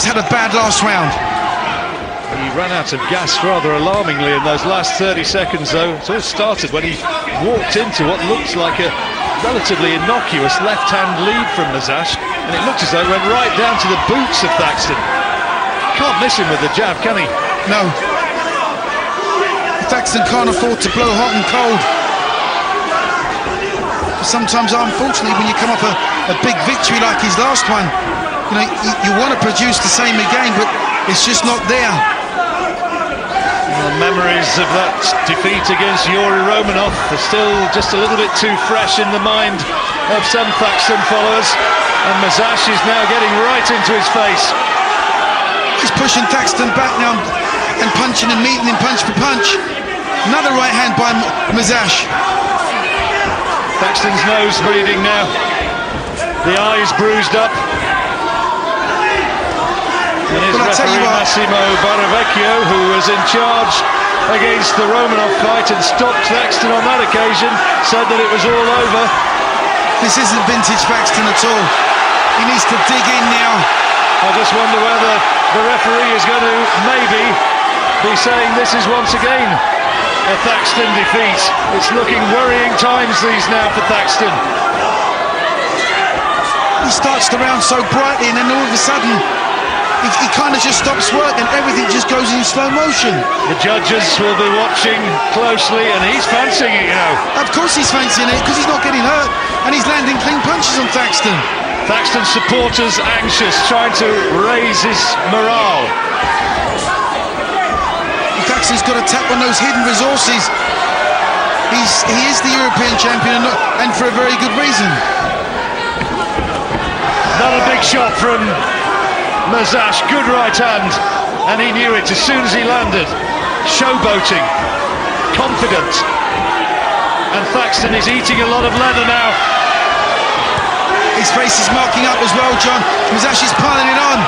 had a bad last round. He ran out of gas rather alarmingly in those last 30 seconds, though. It all started when he walked into what looked like a relatively innocuous left-hand lead from Mezaache, and it looked as though it went right down to the boots of Thaxton. Can't miss him with the jab, can he? No. Thaxton can't afford to blow hot and cold. Sometimes, unfortunately, when you come off a big victory like his last one, you know, you want to produce the same again, but it's just not there. Well, memories of that defeat against Yuri Romanov are still just a little bit too fresh in the mind of some Thaxton followers, and Mezaache is now getting right into his face. He's pushing Thaxton back now and punching and meeting him punch for punch. Another right hand by Mezaache. Thaxton's nose bleeding now, the eyes bruised up. And his referee Massimo Barravecchio, who was in charge against the Romanov fight and stopped Thaxton on that occasion, said that it was all over. This isn't vintage Thaxton at all. He needs to dig in now. I just wonder whether the referee is going to maybe be saying this is once again a Thaxton defeat. It's looking worrying times these now for Thaxton. He starts the round so brightly, and then all of a sudden he kind of just stops work and everything just goes in slow motion. The judges will be watching closely, and he's fancying it, you know. Of course he's fancying it, because he's not getting hurt and he's landing clean punches on Thaxton. Thaxton supporters anxious, trying to raise his morale. Thaxton's got to tap on those hidden resources. He is the European champion, and for a very good reason. Another big shot from Mezaache, good right hand, and he knew it as soon as he landed. Showboating, confident, and Thaxton is eating a lot of leather now. His face is marking up as well, John. Mezaache is piling it on.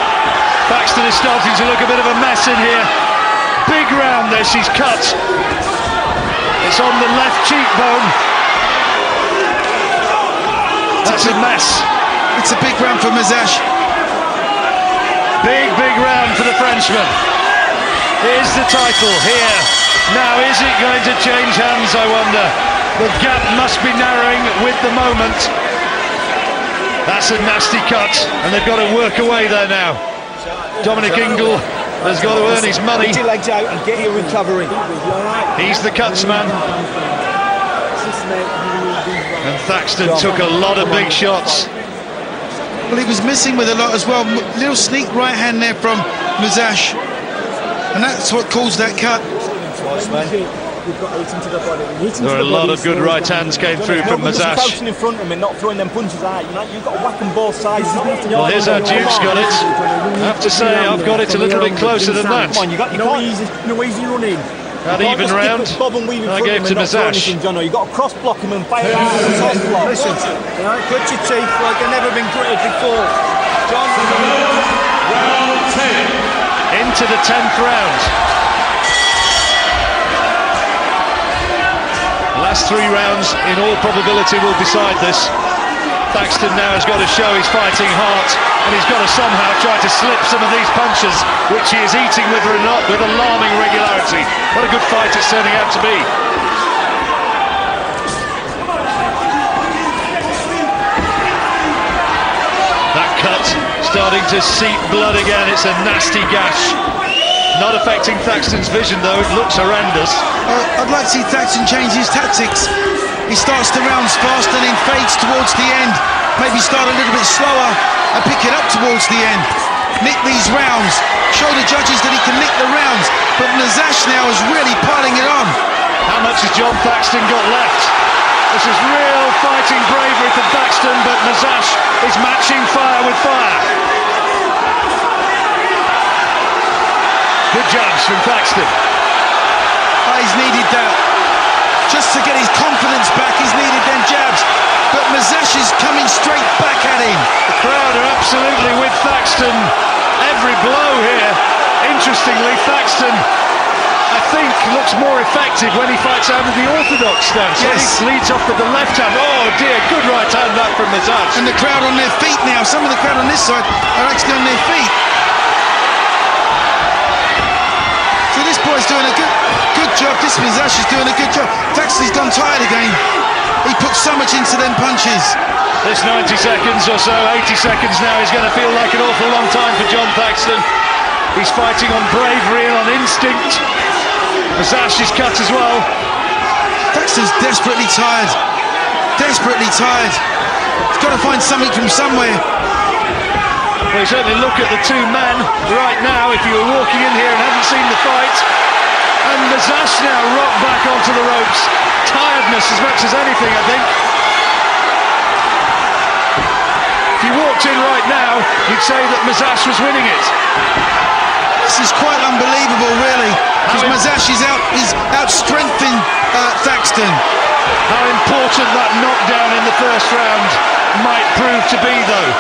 Thaxton is starting to look a bit of a mess in here. Big round this, he's cut. It's on the left cheekbone. That's a mess. It's a big round for Mezaache. Big round for the Frenchman. Here's the title here. Now, is it going to change hands, I wonder? The gap must be narrowing with the moment. That's a nasty cut, and they've got to work away there now. Dominic Ingle has got to earn his money. Get your legs out and get your recovery. He's the cuts man. And Thaxton took a lot of big shots. Well, he was missing with a lot as well. Little sneak right hand there from Mezaache, and that's what caused that cut. There are a lot of good right hands came through from Mezaache. Crouching in front of him and not throwing them punches out. You've got to whack them both sides. Well, here's how Duke's got it. I have to say, I've got it a little bit closer than that. No easy running. That even round, I gave to Mezaache. You've got to cross block him and fire out the top block. Listen, cut your teeth like they've never been gritted before. John, round 10. Into the 10th round. The last 3 rounds, in all probability, will decide this. Thaxton now has got to show his fighting heart, and he's got to somehow try to slip some of these punches, which he is eating with alarming regularity. What a good fight it's turning out to be. That cut starting to seep blood again. It's a nasty gash. Not affecting Thaxton's vision, though. It looks horrendous. I'd like to see Thaxton change his tactics. He starts the rounds fast and then fades towards the end. Maybe start a little bit slower and pick it up towards the end. Nick these rounds. Show the judges that he can nick the rounds. But Mezaache now is really piling it on. How much has Jon Thaxton got left? This is real fighting bravery from Thaxton, but Mezaache is matching fire with fire. Good jabs from Thaxton. He's needed that. Just to get his confidence back, he's needed them jabs. But Mezaache is coming straight back at him. The crowd are absolutely with Thaxton. Every blow here. Interestingly, Thaxton, I think, looks more effective when he fights out of the orthodox stance. Yes. He leads off with the left hand. Oh dear, good right hand that from Mezaache. And the crowd on their feet now. Some of the crowd on this side are actually on their feet. this Mezaache is doing a good job. Thaxton's gone tired again. He puts so much into them punches. This 90 seconds or so, 80 seconds now, is going to feel like an awful long time for Jon Thaxton. He's fighting on bravery and on instinct. Mezaache's cut as well. Thaxton's desperately tired. Desperately tired. He's got to find something from somewhere. Well, you certainly look at the two men right now, if you were walking in here and hadn't seen the fight. And Mezaache now rocked back onto the ropes. Tiredness as much as anything, I think. If you walked in right now, you'd say that Mezaache was winning it. This is quite unbelievable, really. Because Mezaache is outstrengthened Thaxton. How important that knockdown in the first round might prove to be, though.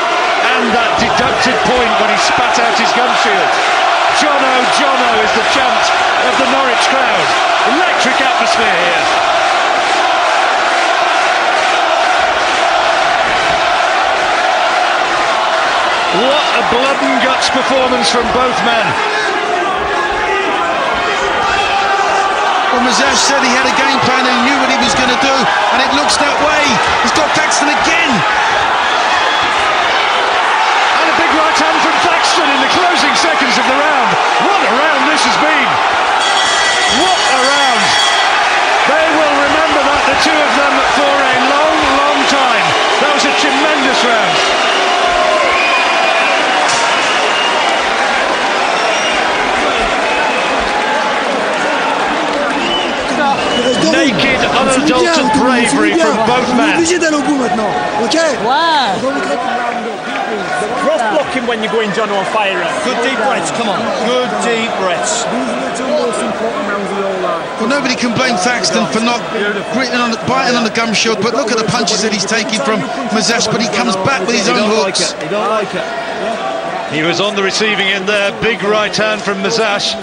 And that deducted point when he spat out his gum shield. Jono, Jono is the chant of the Norwich crowd. Electric atmosphere here. What a blood and guts performance from both men. Well, Mezaache said he had a game plan and he knew what he was going to do, and it looks that way. He's got Thaxton again. And a big right hand from Thaxton in the closing seconds of the round. What a round this has been. What a round. They will remember that, the two of them, for a long, long time. That was a tremendous round. Naked, unadulterated bravery from both men. Cross blocking when you're going John on fire. Good deep breaths, come on. Good deep breaths. Well, nobody can blame Thaxton for not biting on the gum shield, but look at the punches that he's taking from Mezaache, but he comes back with his own hooks. He don't like it. He was on the receiving end there. Big right hand from Mezaache.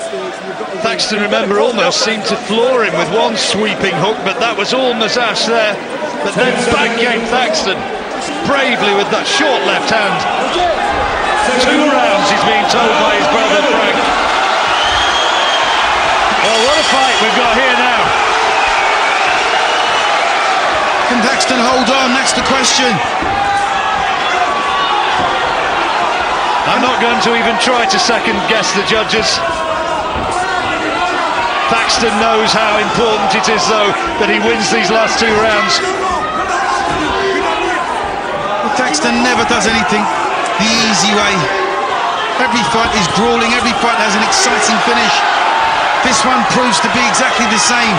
Thaxton, remember, almost seemed to floor him with one sweeping hook, but that was all Mezaache there. But then back came Thaxton, bravely with that short left hand. 2 rounds, he's being told by his brother Frank. Well, what a fight we've got here now. Can Thaxton hold on? That's the question. I'm not going to even try to second guess the judges. Thaxton knows how important it is, though, that he wins these last 2 rounds. Well, Thaxton never does anything the easy way. Every fight is grueling, every fight has an exciting finish. This one proves to be exactly the same.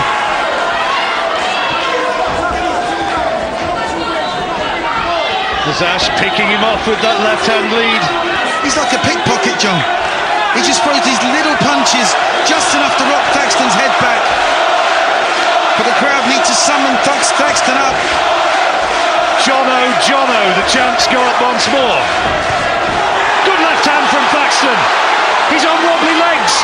Mezaache picking him off with that left-hand lead. He's like a pickpocket, John. He just throws these little punches, just enough to rock Thaxton's head back. But the crowd need to summon Thaxton up. Jono, Jono, the chants go up once more. Good left hand from Thaxton. He's on wobbly legs.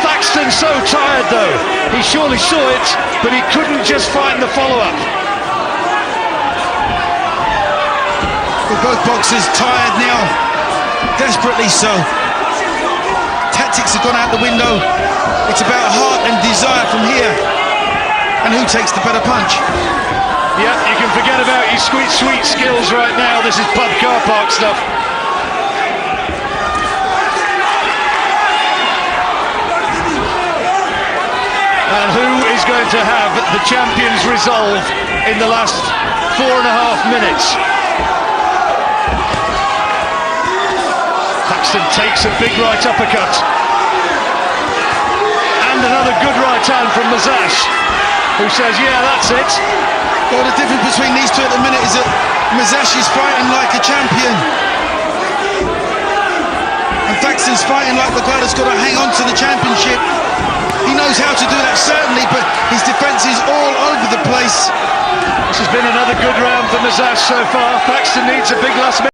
Thaxton's so tired, though. He surely saw it, but he couldn't just find the follow-up. Well, both boxers tired now, desperately so. Tactics have gone out the window. It's about heart and desire from here. And who takes the better punch? Yeah, you can forget about your sweet skills right now. This is pub car park stuff. And who is going to have the champion's resolve in the last 4.5 minutes? Thaxton takes a big right uppercut. And another good right hand from Mezaache, who says, yeah, that's it. Well, the difference between these two at the minute is that Mezaache is fighting like a champion. And Thaxton's fighting like the guy that's got to hang on to the championship. He knows how to do that, certainly, but his defence is all over the place. This has been another good round for Mezaache so far. Thaxton needs a big last minute.